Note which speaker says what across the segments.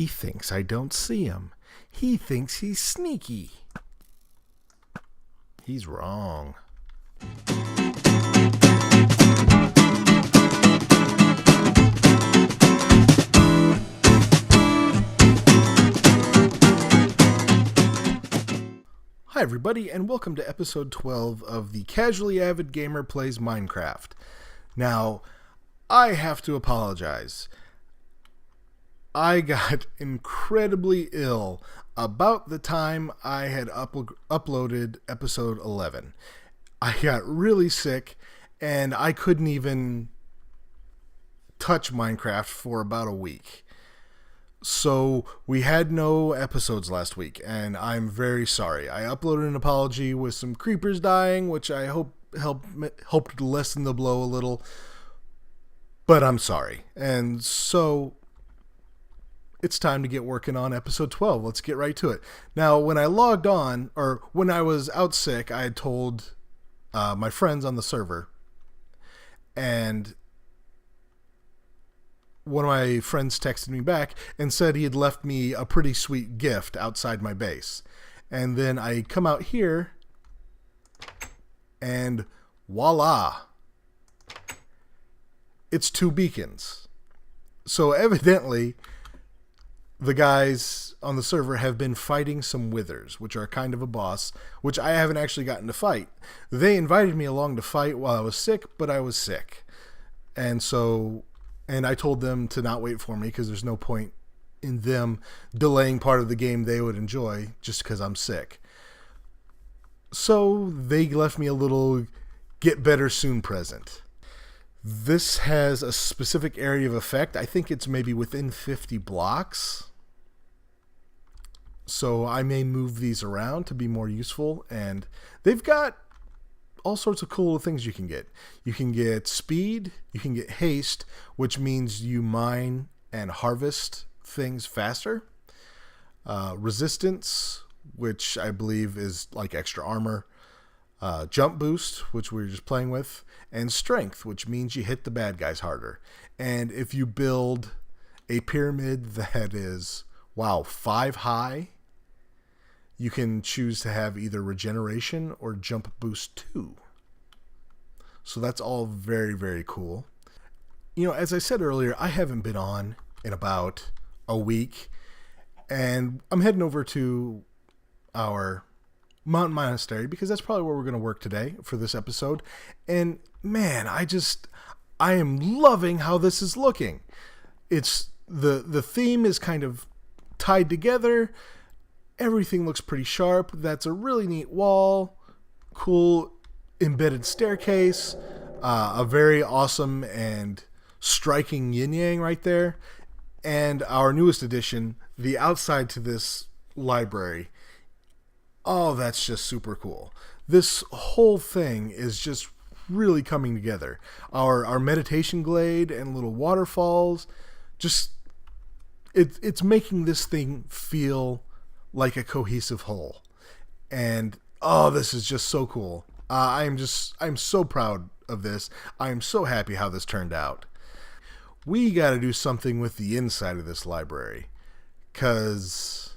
Speaker 1: He thinks I don't see him. He thinks he's sneaky. He's wrong. Hi everybody, and welcome to episode 12 of the Casually Avid Gamer Plays Minecraft. Now, I have to apologize. I got incredibly ill about the time I had uploaded episode 11. I got really sick, and I couldn't even touch Minecraft for about a week. So we had no episodes last week, and I'm very sorry. I uploaded an apology with some creepers dying, which I hope helped to lessen the blow a little. But I'm sorry. And so it's time to get working on episode 12. Let's get right to it. Now, when I logged on, or when I was out sick, I had told my friends on the server, and one of my friends texted me back and said he had left me a pretty sweet gift outside my base. And then I come out here and voila, it's 2 beacons. So evidently the guys on the server have been fighting some withers, which are kind of a boss, which I haven't actually gotten to fight. They invited me along to fight while I was sick, but I was sick. And I told them to not wait for me because there's no point in them delaying part of the game they would enjoy just because I'm sick. So they left me a little get better soon present. This has a specific area of effect. I think it's maybe within 50 blocks. So I may move these around to be more useful. And they've got all sorts of cool things you can get. You can get speed, you can get haste, which means you mine and harvest things faster. Resistance, which I believe is like extra armor. Jump boost, which we were just playing with. And strength, which means you hit the bad guys harder. And if you build a pyramid that is, 5 high, you can choose to have either regeneration or jump boost 2. So that's all very, very cool. You know, as I said earlier, I haven't been on in about a week, and I'm heading over to our Monastery because that's probably where we're going to work today for this episode. And man, I am loving how this is looking. It's the theme is kind of tied together. Everything looks pretty sharp. That's a really neat wall. Cool embedded staircase. A very awesome and striking yin-yang right there. And our newest addition, the outside to this library. Oh, that's just super cool. This whole thing is just really coming together. Our meditation glade and little waterfalls. Just it's making this thing feel like a cohesive whole. And this is just so cool. I'm so proud of this. I'm so happy how this turned out. We got to do something with the inside of this library, cuz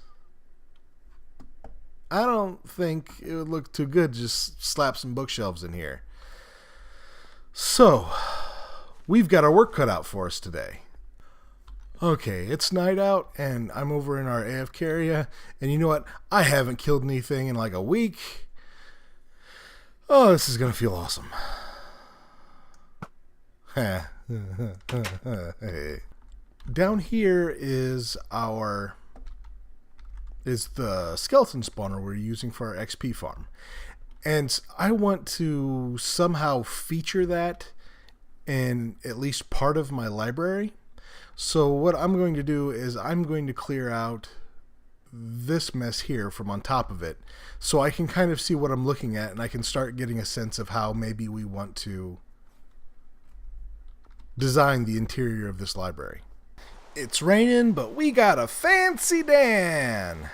Speaker 1: I don't think it would look too good just slap some bookshelves in here. So, we've got our work cut out for us today. Okay, it's night out, and I'm over in our AFK area, and you know what? I haven't killed anything in like a week. Oh, this is going to feel awesome. Down here is the skeleton spawner we're using for our XP farm. And I want to somehow feature that in at least part of my library. So what I'm going to do is I'm going to clear out this mess here from on top of it so I can kind of see what I'm looking at, and I can start getting a sense of how maybe we want to design the interior of this library. It's raining, but we got a fancy Dan!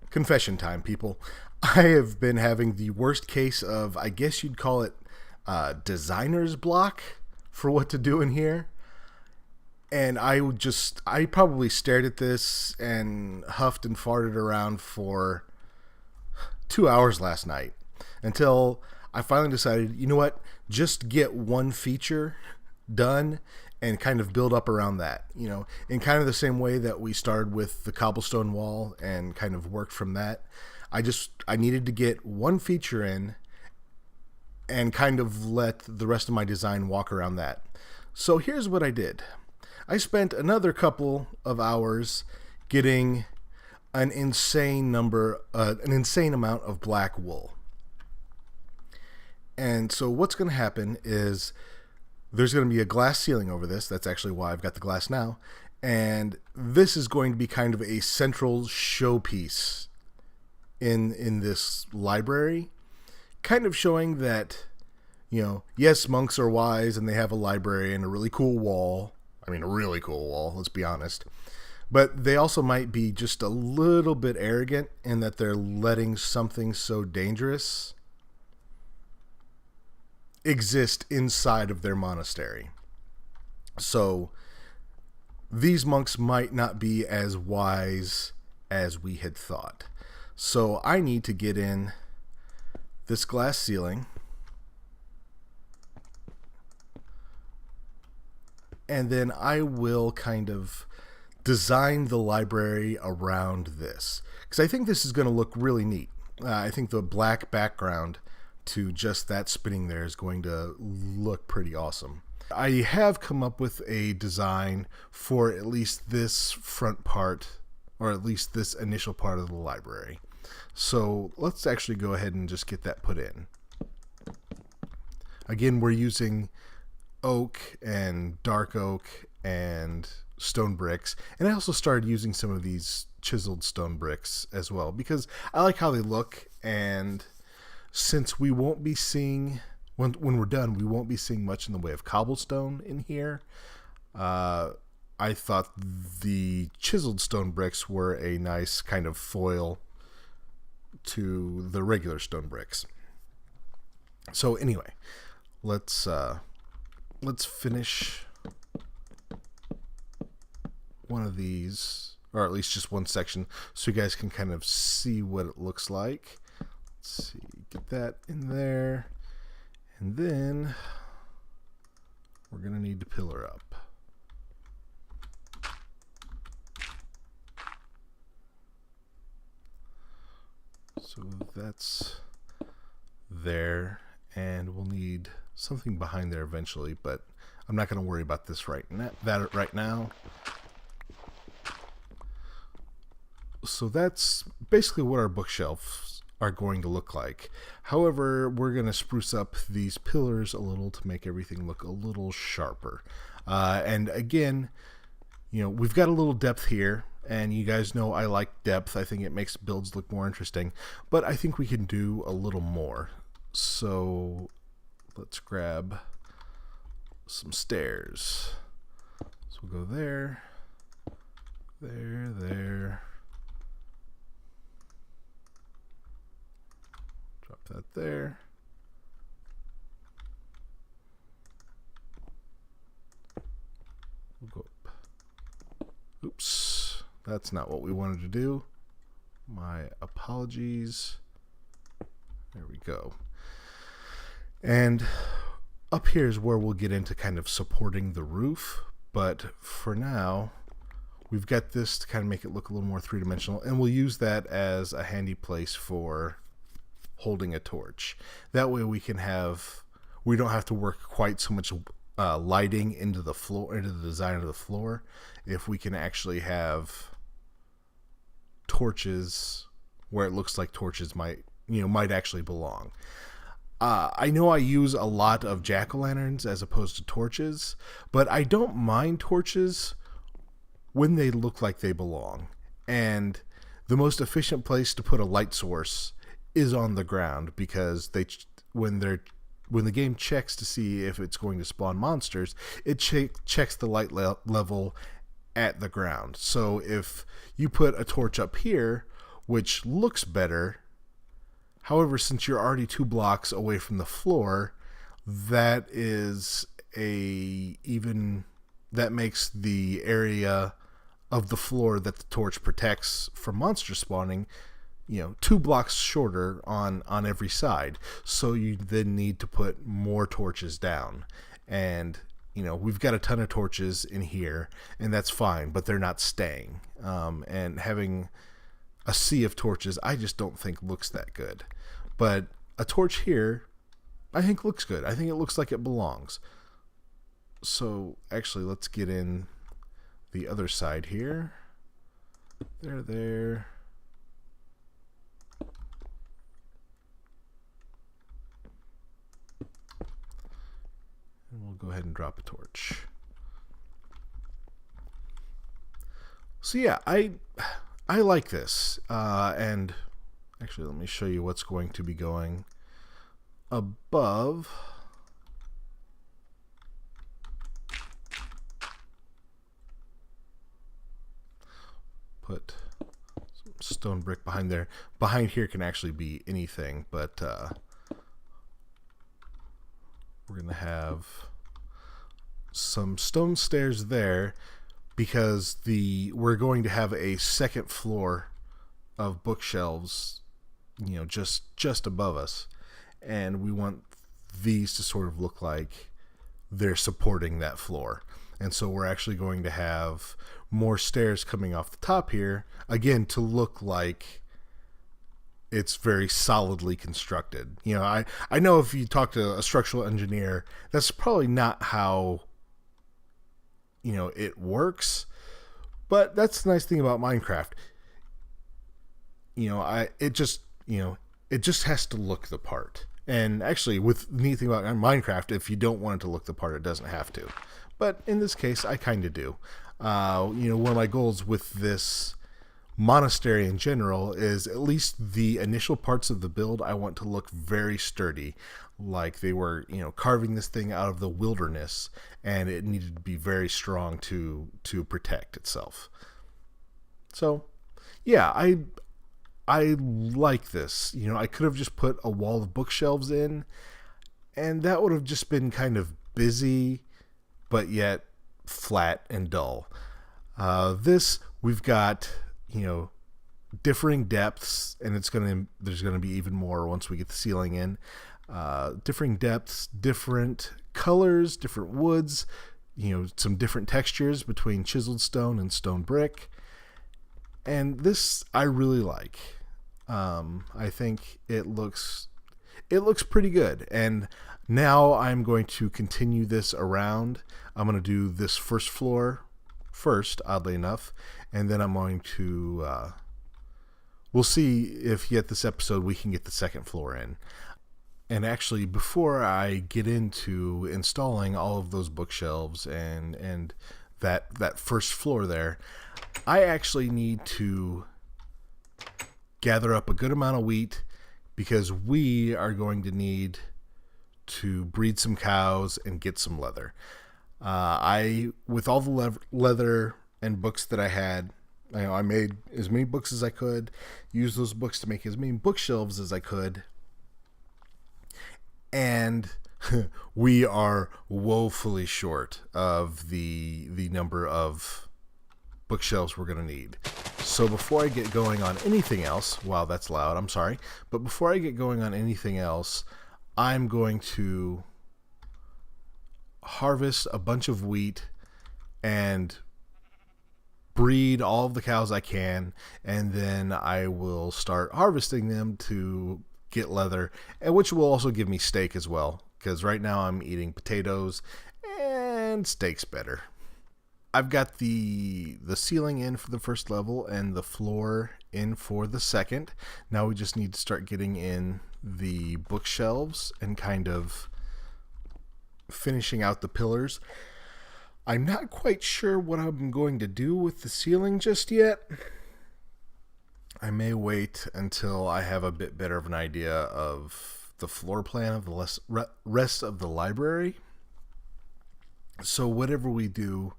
Speaker 1: Confession time, people. I have been having the worst case of, I guess you'd call it, designer's block for what to do in here. And I probably stared at this and huffed and farted around for 2 hours last night until I finally decided, you know what, just get one feature done and kind of build up around that, in kind of the same way that we started with the cobblestone wall and kind of worked from that. I needed to get one feature in and kind of let the rest of my design walk around that. So here's what I did. I spent another couple of hours getting an insane amount of black wool. And so what's going to happen is there's going to be a glass ceiling over this. That's actually why I've got the glass now. And this is going to be kind of a central showpiece in this library, kind of showing that, yes, monks are wise and they have a library and a really cool wall. I mean, a really cool wall, let's be honest. But they also might be just a little bit arrogant in that they're letting something so dangerous exist inside of their monastery. So these monks might not be as wise as we had thought. So I need to get in this glass ceiling, and then I will kind of design the library around this, because I think this is going to look really neat. I think the black background to just that spinning there is going to look pretty awesome. I have come up with a design for at least this front part, or at least this initial part of the library. So let's actually go ahead and just get that put in. Again, we're using oak and dark oak and stone bricks, and I also started using some of these chiseled stone bricks as well because I like how they look. And since we won't be seeing, when we're done, we won't be seeing much in the way of cobblestone in here, I thought the chiseled stone bricks were a nice kind of foil to the regular stone bricks. So anyway, let's finish one of these, or at least just one section, so you guys can kind of see what it looks like. Let's see, get that in there, and then we're gonna need to pillar up. So that's there, and we'll need something behind there eventually, but I'm not going to worry about this right now. So that's basically what our bookshelves are going to look like. However, we're going to spruce up these pillars a little to make everything look a little sharper. And again, we've got a little depth here. And you guys know I like depth. I think it makes builds look more interesting. But I think we can do a little more. So let's grab some stairs. So we'll go there, there. Drop that there. We'll go up. Oops. That's not what we wanted to do. My apologies. There we go. And up here is where we'll get into kind of supporting the roof. But for now, we've got this to kind of make it look a little more three-dimensional. And we'll use that as a handy place for holding a torch. That way we don't have to work quite so much lighting into the floor, into the design of the floor. If we can actually have torches where it looks like torches might actually belong. I know I use a lot of jack-o'-lanterns as opposed to torches, but I don't mind torches when they look like they belong. And the most efficient place to put a light source is on the ground, because when the game checks to see if it's going to spawn monsters, it checks the light level at the ground. So if you put a torch up here, which looks better, however, since you're already 2 blocks away from the floor, that is that makes the area of the floor that the torch protects from monster spawning, 2 blocks shorter on every side. So you then need to put more torches down. And, we've got a ton of torches in here, and that's fine, but they're not staying. And having a sea of torches, I just don't think looks that good. But a torch here, I think looks good. I think it looks like it belongs. So actually, let's get in the other side here. There. And we'll go ahead and drop a torch. So yeah, I like this. And actually, let me show you what's going to be going above. Put some stone brick behind there. Behind here can actually be anything, but we're going to have some stone stairs there because we're going to have a second floor of bookshelves, just above us, and we want these to sort of look like they're supporting that floor. And so we're actually going to have more stairs coming off the top here, again, to look like it's very solidly constructed. I know if you talk to a structural engineer, that's probably not how, it works. But that's the nice thing about Minecraft. It just has to look the part. And actually, with the neat thing about Minecraft, if you don't want it to look the part, it doesn't have to. But in this case, I kind of do. One of my goals with this monastery in general is at least the initial parts of the build I want to look very sturdy, like they were, carving this thing out of the wilderness, and it needed to be very strong to protect itself. So, yeah, I like this. I could have just put a wall of bookshelves in, and that would have just been kind of busy, but yet flat and dull. This, we've got, differing depths, and there's gonna be even more once we get the ceiling in. Differing depths, different colors, different woods, some different textures between chiseled stone and stone brick. And this I really like. I think it looks pretty good. And now I'm going to continue this around. I'm going to do this first floor first, oddly enough, and then I'm going to we'll see if yet this episode we can get the second floor in. And actually, before I get into installing all of those bookshelves and that first floor there, I actually need to gather up a good amount of wheat because we are going to need to breed some cows and get some leather. With all the leather and books that I had, I made as many books as I could, used those books to make as many bookshelves as I could, and we are woefully short of the number of bookshelves we're going to need. So before I get going on anything else, wow, that's loud, I'm sorry, but before I get going on anything else, I'm going to harvest a bunch of wheat and breed all of the cows I can, and then I will start harvesting them to get leather, and which will also give me steak as well, because right now I'm eating potatoes and steak's better. I've got the ceiling in for the first level and the floor in for the second. Now we just need to start getting in the bookshelves and kind of finishing out the pillars. I'm not quite sure what I'm going to do with the ceiling just yet. I may wait until I have a bit better of an idea of the floor plan of the rest of the library. So whatever we do,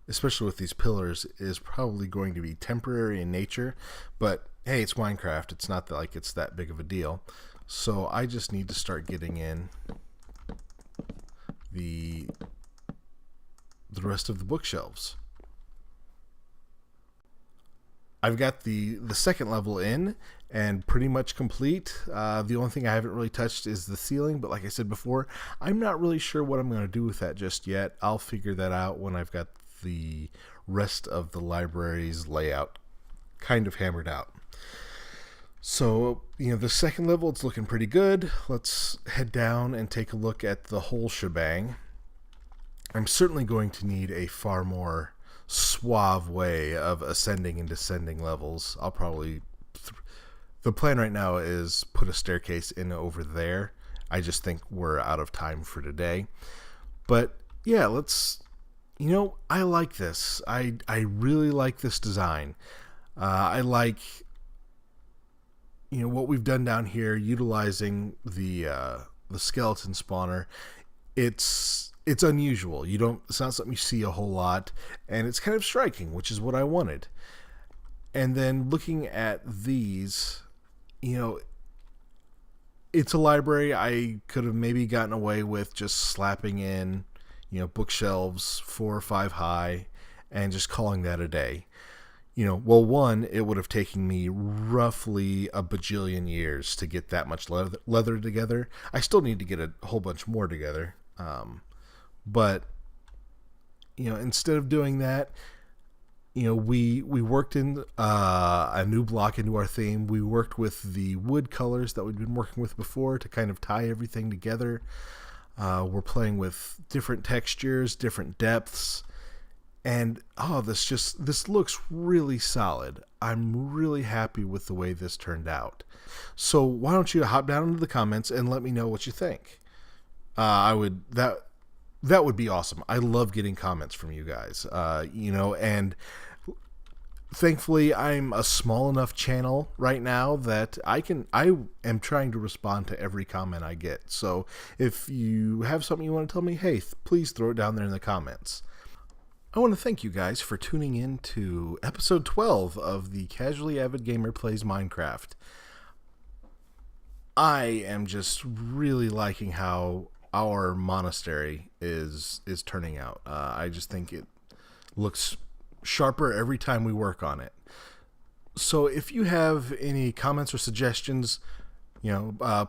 Speaker 1: especially with these pillars, is probably going to be temporary in nature. But hey, it's Minecraft. It's not like it's that big of a deal. So I just need to start getting in the the rest of the bookshelves. I've got the second level in and pretty much complete. The only thing I haven't really touched is the ceiling, but like I said before, I'm not really sure what I'm going to do with that just yet. I'll figure that out when I've got the rest of the library's layout kind of hammered out. So, the second level, it's looking pretty good. Let's head down and take a look at the whole shebang. I'm certainly going to need a far more suave way of ascending and descending levels. I'll probably... the plan right now is put a staircase in over there. I just think we're out of time for today. But, yeah, let's... I like this. I really like this design. I like... what we've done down here, utilizing the skeleton spawner. It's unusual. It's not something you see a whole lot, and it's kind of striking, which is what I wanted. And then looking at these, it's a library. I could have maybe gotten away with just slapping in, bookshelves 4 or 5 high, and just calling that a day. One, it would have taken me roughly a bajillion years to get that much leather together. I still need to get a whole bunch more together. But, instead of doing that, we worked in a new block into our theme. We worked with the wood colors that we'd been working with before to kind of tie everything together. We're playing with different textures, different depths. And, this looks really solid. I'm really happy with the way this turned out. So why don't you hop down into the comments and let me know what you think? That would be awesome. I love getting comments from you guys. And thankfully I'm a small enough channel right now that I am trying to respond to every comment I get. So if you have something you want to tell me, hey, please throw it down there in the comments. I want to thank you guys for tuning in to episode 12 of the Casually Avid Gamer Plays Minecraft. I am just really liking how our monastery is turning out. I just think it looks sharper every time we work on it. So if you have any comments or suggestions,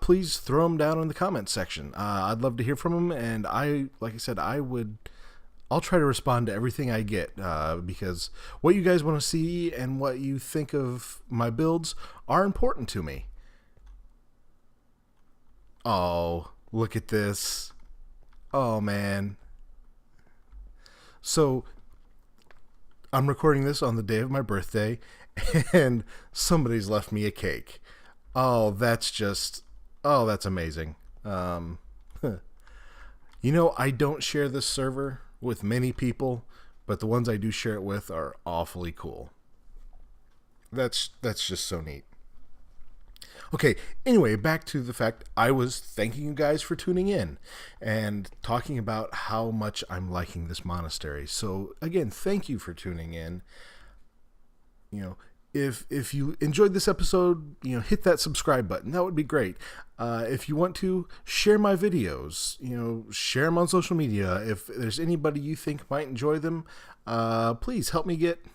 Speaker 1: please throw them down in the comments section. I'd love to hear from them, and I'll try to respond to everything I get, because what you guys want to see and what you think of my builds are important to me. Oh, look at this. Oh, man. So, I'm recording this on the day of my birthday, and somebody's left me a cake. Oh, that's amazing. I don't share this server with many people, but the ones I do share it with are awfully cool. That's just so neat. Okay, anyway, back to the fact I was thanking you guys for tuning in and talking about how much I'm liking this monastery. So again, thank you for tuning in. If you enjoyed this episode, hit that subscribe button. That would be great. If you want to, share my videos. Share them on social media. If there's anybody you think might enjoy them, please help me get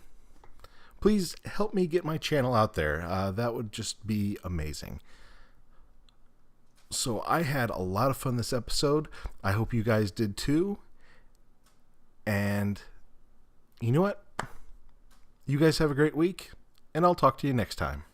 Speaker 1: my channel out there. That would just be amazing. So I had a lot of fun this episode. I hope you guys did too. And you know what? You guys have a great week, and I'll talk to you next time.